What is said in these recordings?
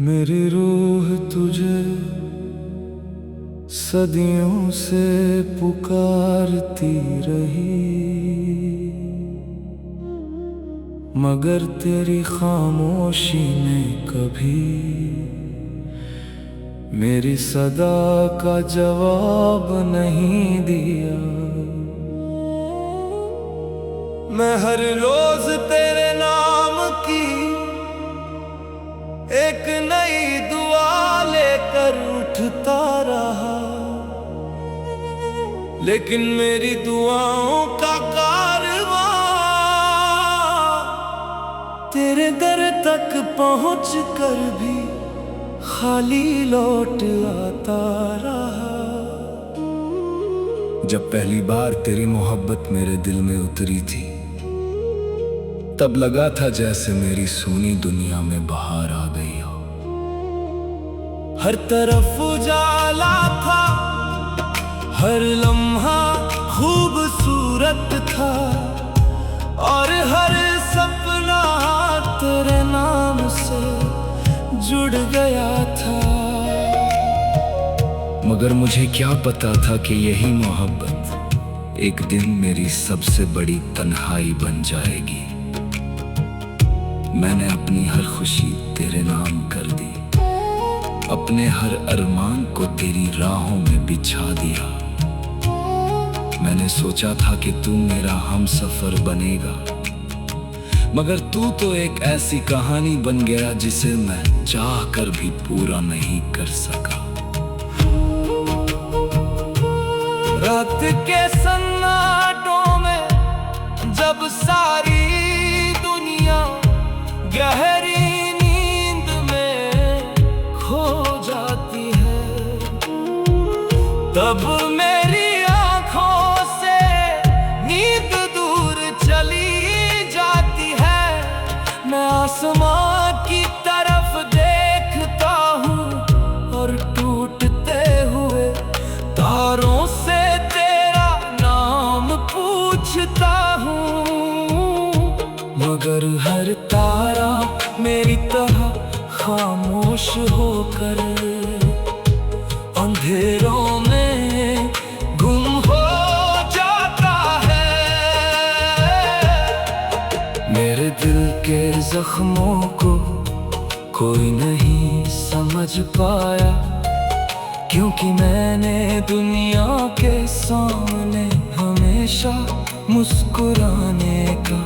मेरी रूह तुझे सदियों से पुकारती रही, मगर तेरी खामोशी ने कभी मेरी सदा का जवाब नहीं दिया। मैं हर रोज तेरे नाम की एक नई दुआ लेकर उठता रहा, लेकिन मेरी दुआओं का कारवां तेरे दर तक पहुंच कर भी खाली लौट आता रहा। जब पहली बार तेरी मोहब्बत मेरे दिल में उतरी थी, तब लगा था जैसे मेरी सूनी दुनिया में बहार आ गई हो। हर तरफ उजाला था, हर लम्हा खूबसूरत था, और हर सपना तेरे नाम से जुड़ गया था। मगर मुझे क्या पता था कि यही मोहब्बत एक दिन मेरी सबसे बड़ी तन्हाई बन जाएगी। मैंने अपनी हर खुशी तेरे नाम कर दी, अपने हर अरमान को तेरी राहों में बिछा दिया। मैंने सोचा था कि तू मेरा हमसफर बनेगा, मगर तू तो एक ऐसी कहानी बन गया जिसे मैं चाह कर भी पूरा नहीं कर सका। रात के सन्नाटों में जब सारी दुनिया गहरी नींद में खो जाती है, तब मेरी आंखों से नींद दूर चली जाती है। मैं आसमां की तरफ देखता हूँ और टूटते हुए तारों से तेरा नाम पूछता हूँ, मगर हर तारा मेरी तरह खामोश होकर अंधेरों में गुम हो जाता है। मेरे दिल के जख्मों को कोई नहीं समझ पाया, क्योंकि मैंने दुनिया के सामने हमेशा मुस्कुराने का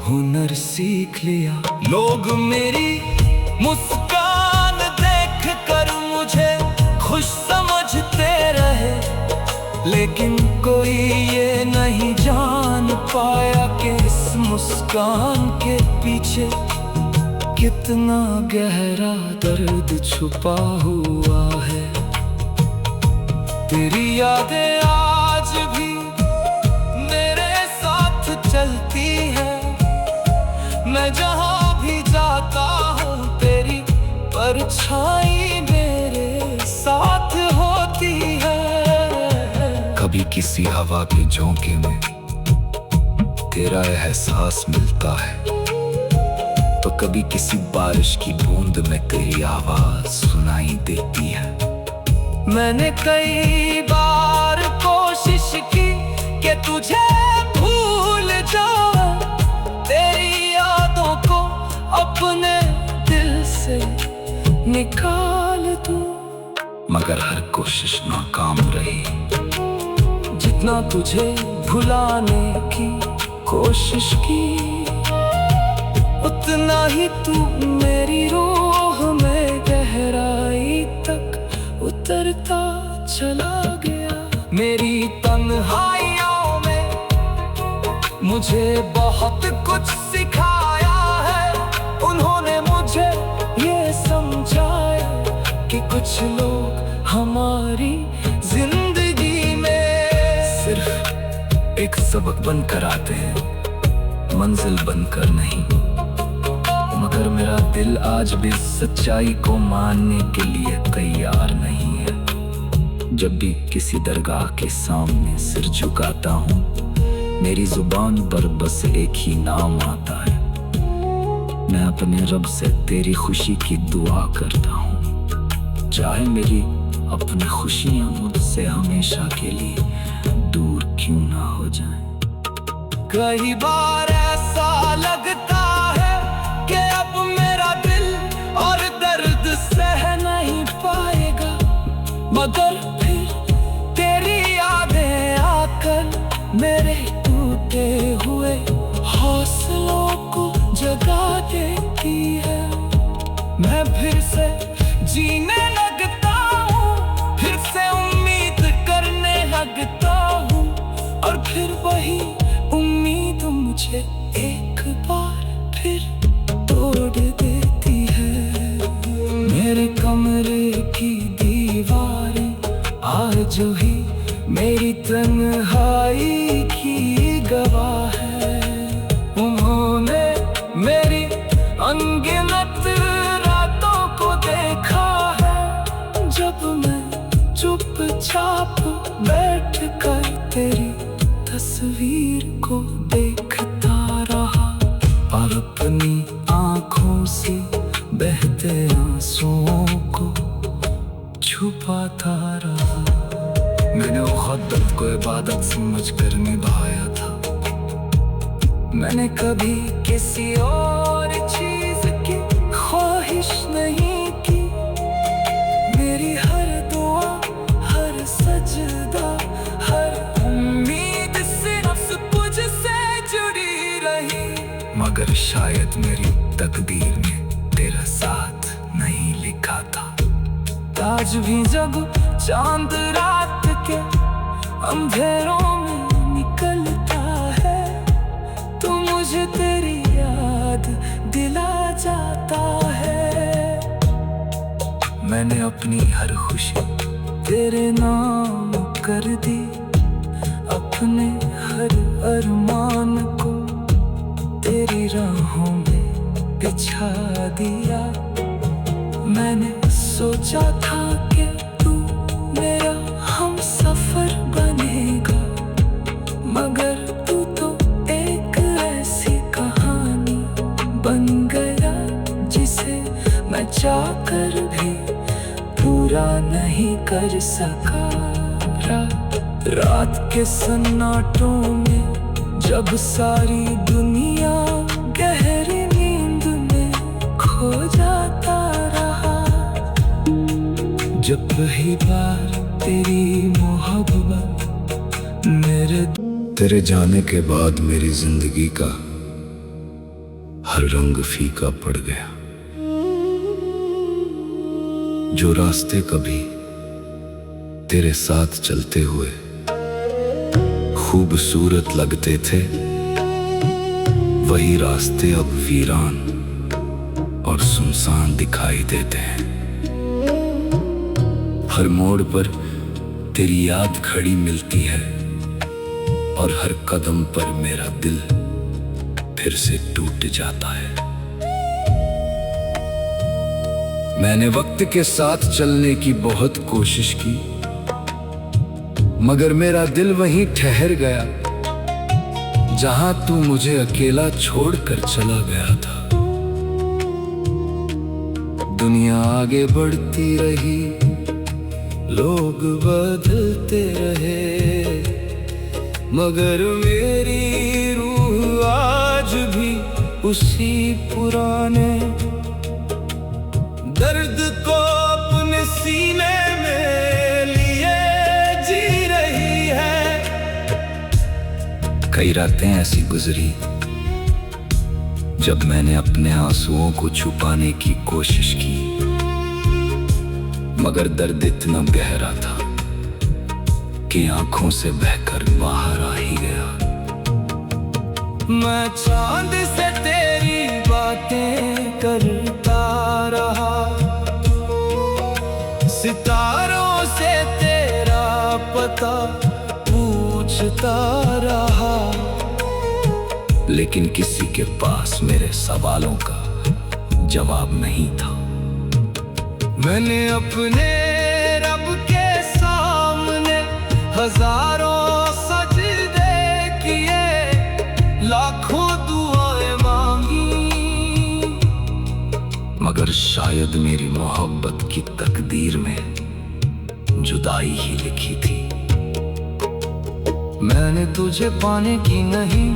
हुनर सीख लिया। लोग मेरी मुस्कान देख कर मुझे खुश समझते रहे, लेकिन कोई ये नहीं जान पाया कि इस मुस्कान के पीछे कितना गहरा दर्द छुपा हुआ है। तेरी यादें आज भी मेरे साथ चलती है, मैं जहाँ भी जाता हूँ तेरी परछाई मेरे साथ होती है। कभी किसी हवा के झोंके में तेरा एहसास मिलता है, तो कभी किसी बारिश की बूंद में तेरी आवाज सुनाई देती है। मैंने कई बार कोशिश की कि तुझे भूल जाऊं, तेरी यादों को अपने दिल से निकाल दूं, मगर हर कोशिश नाकाम रही। जितना तुझे भुलाने की कोशिश की, उतना ही तू मेरी रूह में गहराई तक उतरता चला गया। मेरी तन्हाइयों में मुझे बहुत कुछ सिखाया है। उन्होंने मुझे ये समझाया कि कुछ लोग हमारी जिंदगी में सिर्फ एक सबक बनकर आते हैं, मंजिल बनकर नहीं। मगर मेरा दिल आज भी सच्चाई को मानने के लिए तैयार नहीं है। जब भी किसी दरगाह के सामने सिर झुकाता हूँ, मेरी जुबान पर बस एक ही नाम आता है, मैं अपने रब से तेरी खुशी की दुआ करता हूँ, चाहे मेरी अपनी खुशियाँ मुझसे हमेशा के लिए दूर क्यों ना हो जाएं। कई बार ऐसा लगता है कि अब मेरा दिल और दर्द सह नहीं पाएगा, मगर फिर तेरी यादें आकर मेरे टूटे हुए हौसलों को जगा देती है। मैं फिर से जीने लगता हूँ, फिर से उम्मीद करने लगता हूँ, और फिर वही उम्मीद मुझे एक बार फिर तोड़ देती है। मेरे कमरे की दीवारें आज ही मेरी तन्हाई की गवाह है। उन्होंने मेरी अनगिनत रातों को देखा है, जब मैं चुपचाप बैठ कर तेरी तस्वीर को देखता रहा, और अपनी आँखों से बहते आंसुओं को छुपाता रहा। मैंने मुहब्बत को इबादत समझ कर निभाया था, मैंने कभी किसी और चीज की ख्वाहिश नहीं की। मेरी हर दुआ, हर सजदा, हर उम्मीद सिर्फ तुझसे जुड़ी रही, मगर शायद मेरी तकदीर में तेरा साथ नहीं लिखा था। आज भी जब चांद रात के अंधेरों में निकलता है, तो मुझे तेरी याद दिला जाता है। मैंने अपनी हर खुशी तेरे नाम कर दी, अपने हर अरमान को तेरी राहों में बिछा दिया। मैंने सोचा था कि तू मेरा हम सफर बनेगा, मगर तू तो एक ऐसी कहानी बन गया, जिसे मैं चाहकर भी पूरा नहीं कर सका। रात के सन्नाटों में जब सारी दुनिया गहरी नींद में खो जाता रहा, जब पहली बार तेरी मोहब्बत तेरे जाने के बाद मेरी जिंदगी का हर रंग फीका पड़ गया। जो रास्ते कभी तेरे साथ चलते हुए खूबसूरत लगते थे, वही रास्ते अब वीरान और सुनसान दिखाई देते हैं। हर मोड़ पर तेरी याद खड़ी मिलती है, और हर कदम पर मेरा दिल फिर से टूट जाता है। मैंने वक्त के साथ चलने की बहुत कोशिश की, मगर मेरा दिल वहीं ठहर गया जहां तू मुझे अकेला छोड़कर चला गया था। दुनिया आगे बढ़ती रही, लोग बदलते रहे, मगर मेरी रूह आज भी उसी पुराने दर्द को अपने सीने में लिए जी रही है। कई रातें ऐसी गुजरी जब मैंने अपने आंसुओं को छुपाने की कोशिश की, मगर दर्द इतना गहरा था कि आंखों से बहकर बाहर आ ही गया। मैं चांद से तेरी बातें करता रहा, सितारों से तेरा पता पूछता रहा, लेकिन किसी के पास मेरे सवालों का जवाब नहीं था। मैंने अपने रब के सामने हजारों सजदे किए, लाखों दुआएं मांगी, मगर शायद मेरी मोहब्बत की तकदीर में जुदाई ही लिखी थी। मैंने तुझे पाने की नहीं,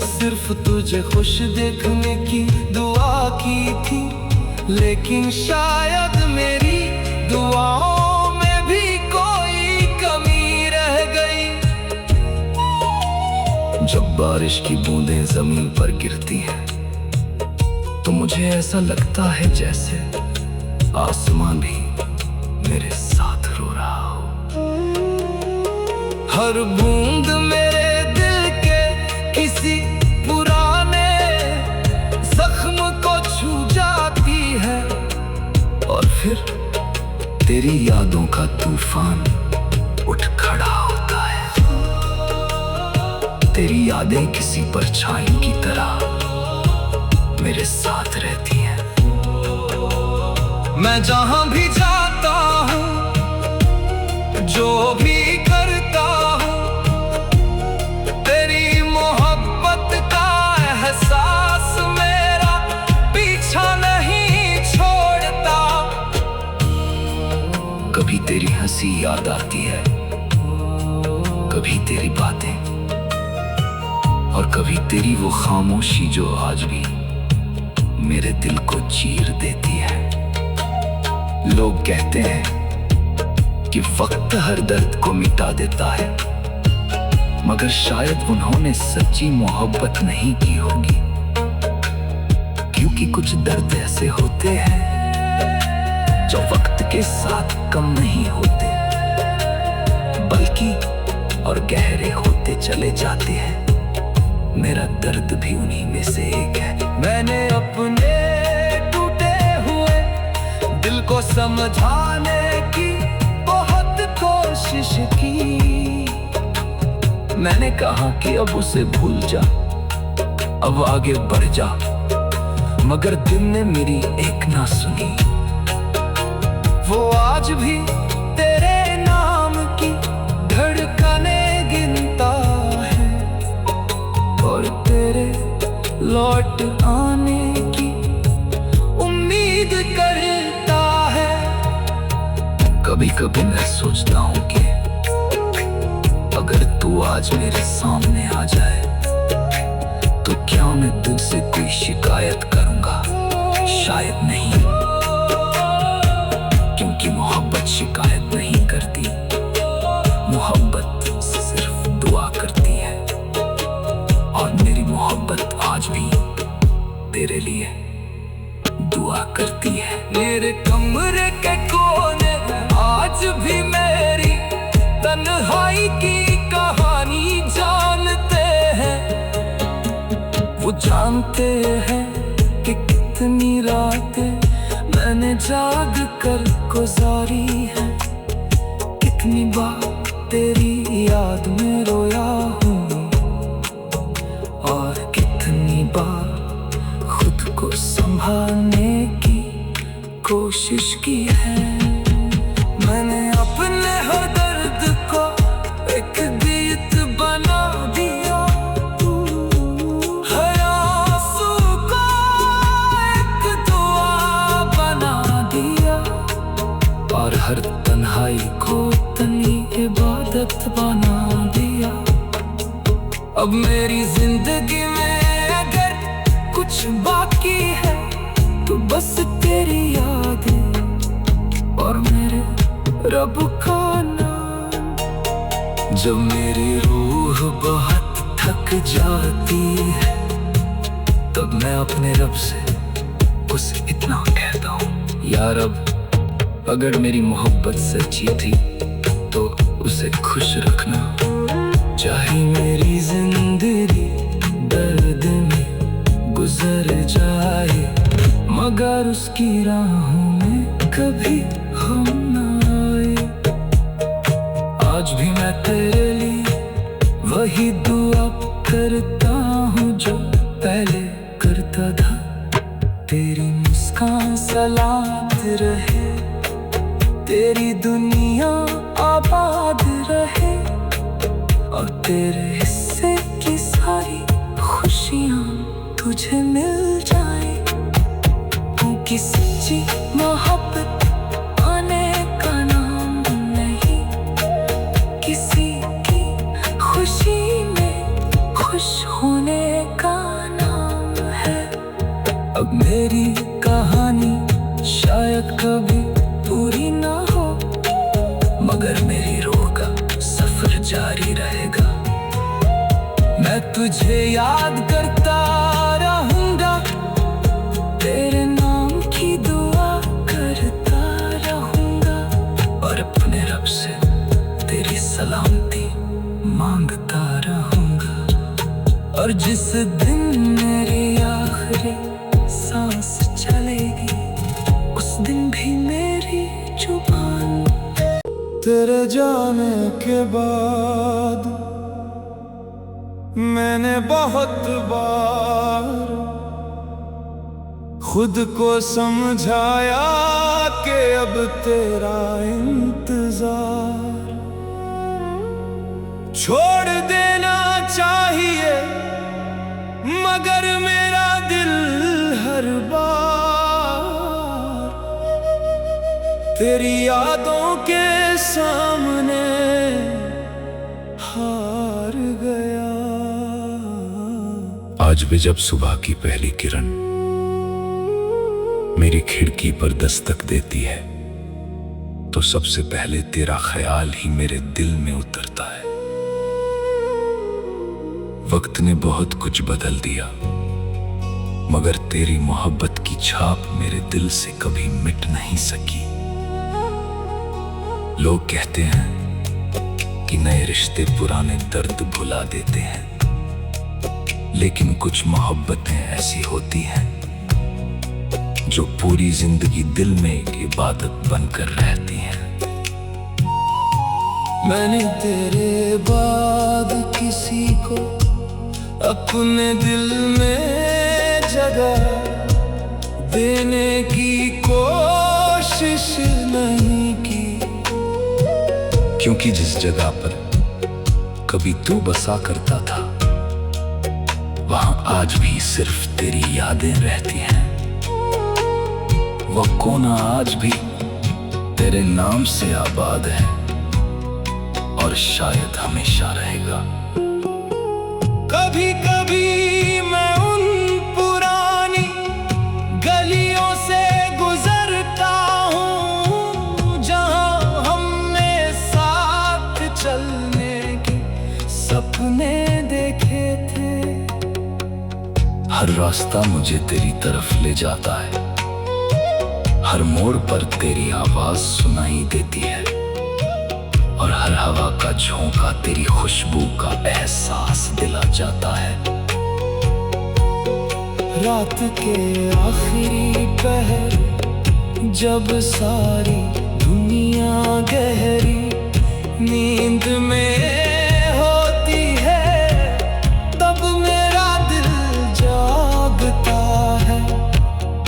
सिर्फ तुझे खुश देखने की दुआ की थी। लेकिन शायद मेरी दुआओं में भी कोई कमी रह गई। जब बारिश की बूंदें जमीन पर गिरती हैं तो मुझे ऐसा लगता है जैसे आसमान भी मेरे साथ रो रहा हो। हर बूंद मेरे दिल के किसी पुराने जख्म को छू जाती है, और फिर तेरी यादों का तूफान उठ खड़ा होता है। तेरी यादें किसी परछाई की तरह मेरे साथ रहती हैं। मैं जहां भी जाता हूं, जो भी करता हूं, तेरी मोहब्बत का एहसास मेरा पीछा नहीं छोड़ता। कभी तेरी हंसी याद आती है, कभी तेरी बातें, और कभी तेरी वो खामोशी जो आज भी मेरे दिल को चीर देती है। लोग कहते हैं कि वक्त हर दर्द को मिटा देता है, मगर शायद उन्होंने सच्ची मोहब्बत नहीं की होगी। क्योंकि कुछ दर्द ऐसे होते हैं जो वक्त के साथ कम नहीं होते, बल्कि और गहरे होते चले जाते हैं। मेरा दर्द भी उन्हीं में से एक है। मैंने अपने टूटे हुए दिल को समझाने की बहुत कोशिश की। मैंने कहा कि अब उसे भूल जा, अब आगे बढ़ जा, मगर दिल ने मेरी एक ना सुनी। वो आज भी तेरे नाम की धड़कने गिनता है, और तेरे लौट आने की उम्मीद करता है। कभी कभी मैं सोचता हूँ कि अगर तू आज मेरे सामने आ जाए तो क्या मैं तुझसे कोई शिकायत करूंगा? शायद नहीं, क्योंकि मोहब्बत शिकायत नहीं करती। मोहब्बत सिर्फ दुआ करती है, और मेरी मोहब्बत आज भी तेरे लिए दुआ करती है। मेरे कमरे के कोने आज भी मेरी तन्हाई की कहानी जानते हैं। वो जानते हैं कि कितनी रातें मैंने जाग कर गुजारी है, कितनी बार तेरी याद में रोया हूँ, और कितनी बार खुद को संभालने की कोशिश की है। मैंने अपने हर दर्द को एक गीत बना दिया, हर आंसू को एक दुआ बना दिया, और हर तन्हाई को तनी इबादत बना दिया। अब मेरी जिंदगी में अगर कुछ बाकी है तो बस तेरी यादें और मेरे रब का नाम। जब मेरी रूह बहुत थक जाती है तब मैं अपने रब से उसे इतना कहता हूँ, यार रब, अगर मेरी मोहब्बत सच्ची थी तो उसे खुश रखना। चाहे मेरी जिंदगी दर्द में गुजर जाए, मगर उसकी राहों में कभी हम ना आए। आज भी मैं तेरे लिए वही दुआ करता हूँ जो पहले करता था। तेरी मुस्कान सलामत रहे, तेरी दुनिया आबाद रहे, और तेरे हिस्से की सारी खुशियाँ तुझे मिल जाए। क्योंकि कि सच्ची मोहब्बत होने का नाम नहीं, किसी की खुशी में खुश होने का नाम है। अब मेरी कहानी शायद कभी पूरी ना हो, मगर मेरी रूह का सफर जारी रहेगा। मैं तुझे याद करता रहूंगा, तेरे नाम की दुआ करता रहूंगा, और अपने रब से तेरी सलामती मांगता रहूंगा। और जिस दिन मेरी आखिरी सांस चलेगी, उस दिन भी मेरी जुबान तेरे जाने के बाद मैंने बहुत बार खुद को समझाया कि अब तेरा इंतजार छोड़ देना चाहिए, मगर मेरा दिल हर बार तेरी यादों के सामने हार गया। आज भी जब सुबह की पहली किरण मेरी खिड़की पर दस्तक देती है, तो सबसे पहले तेरा ख्याल ही मेरे दिल में उतरता है। वक्त ने बहुत कुछ बदल दिया, मगर तेरी मोहब्बत की छाप मेरे दिल से कभी मिट नहीं सकी। लोग कहते हैं कि नए रिश्ते पुराने दर्द भुला देते हैं, लेकिन कुछ मोहब्बतें ऐसी होती हैं जो पूरी जिंदगी दिल में एक इबादत बनकर रहती हैं। मैंने तेरे बाद किसी को अपने दिल में जगह देने की कोशिश नहीं की, क्योंकि जिस जगह पर कभी तू बसा करता था, वहां आज भी सिर्फ तेरी यादें रहती हैं। वो कोना आज भी तेरे नाम से आबाद है, और शायद हमेशा रहेगा। कभी कभी मैं उन पुरानी गलियों से गुजरता हूँ, जहां हमने साथ चलने के सपने देखे थे। हर रास्ता मुझे तेरी तरफ ले जाता है, हर मोड़ पर तेरी आवाज सुनाई देती है, और हर हवा का झोंका तेरी खुशबू का एहसास दिला जाता है। रात के आखिरी पहर जब सारी दुनिया गहरी नींद में होती है, तब मेरा दिल जागता है।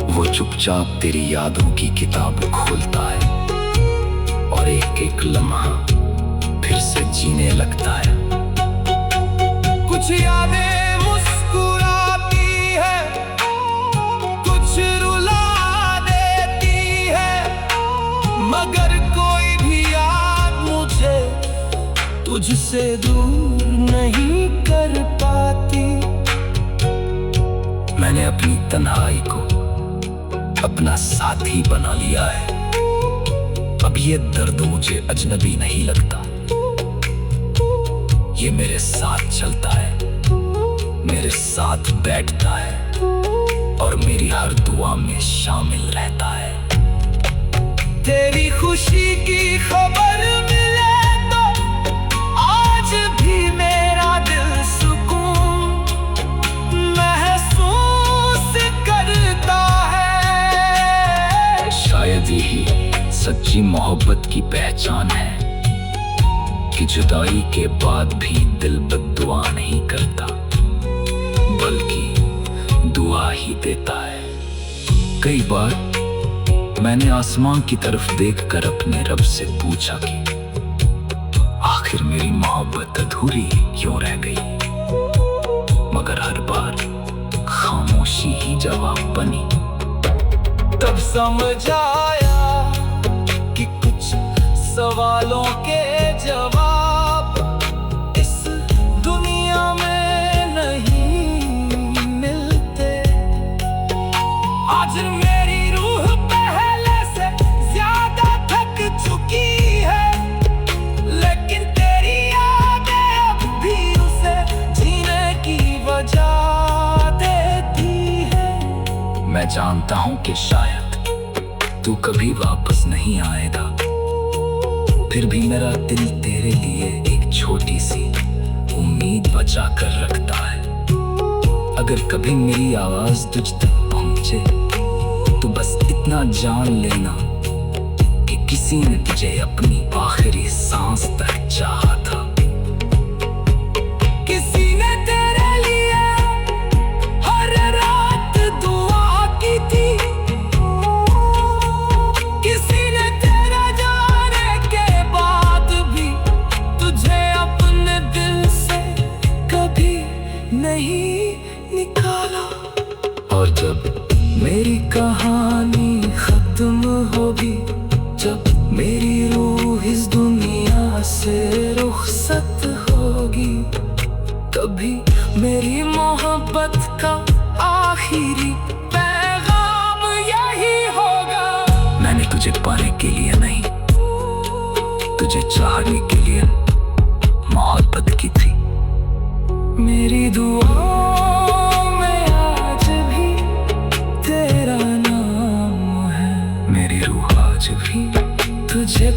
वो चुपचाप तेरी यादों की किताब खोलता है, और एक एक लम्हा फिर से जीने लगता है। कुछ यादें मुस्कुराती है, कुछ रुला देती है, मगर कोई भी याद मुझे तुझसे दूर नहीं कर पाती। मैंने अपनी तन्हाई को अपना साथी बना लिया है। अब ये दर्द मुझे अजनबी नहीं लगता, ये मेरे साथ चलता है, मेरे साथ बैठता है, और मेरी हर दुआ में शामिल रहता है। तेरी खुशी की खबर मिले तो आज भी मेरा दिल सुकून महसूस करता है। शायद यही सच्ची मोहब्बत की पहचान है कि जुदाई के बाद भी दिल बद्दुआ नहीं करता, बल्कि दुआ ही देता है। कई बार मैंने आसमान की तरफ देखकर अपने रब से पूछा कि आखिर मेरी मोहब्बत अधूरी क्यों रह गई, मगर हर बार खामोशी ही जवाब बनी। तब समझ आया कि कुछ सवालों के जवाब इस दुनिया में नहीं मिलते। आज मेरी रूह पहले से ज्यादा थक चुकी है, लेकिन तेरी यादें अब भी उसे जीने की वजह देती है। मैं जानता हूँ कि शायद तू कभी वापस नहीं आएगा, फिर भी मेरा दिल तेरे लिए एक छोटी सी उम्मीद बचा कर रखता है। अगर कभी मेरी आवाज तुझ तक पहुंचे तो बस इतना जान लेना कि किसी ने तुझे अपनी आखिरी सांस तक चाहा था। किसी ने तेरे लिए हर रात दुआ की थी, किसी ने तेरे जाने के बाद भी तुझे अपने दिल से कभी नहीं निकाला। और जब मेरी कहानी खत्म होगी, जब मेरी रूह इस दुनिया से रुखसत होगी, तभी मेरी मोहब्बत का आखिरी पैगाम यही होगा। मैंने तुझे पाने के लिए नहीं, तुझे चाहने के लिए मोहब्बत की थी। मेरी दुआओं में आज भी तेरा नाम है, मेरी रूह आज भी तुझे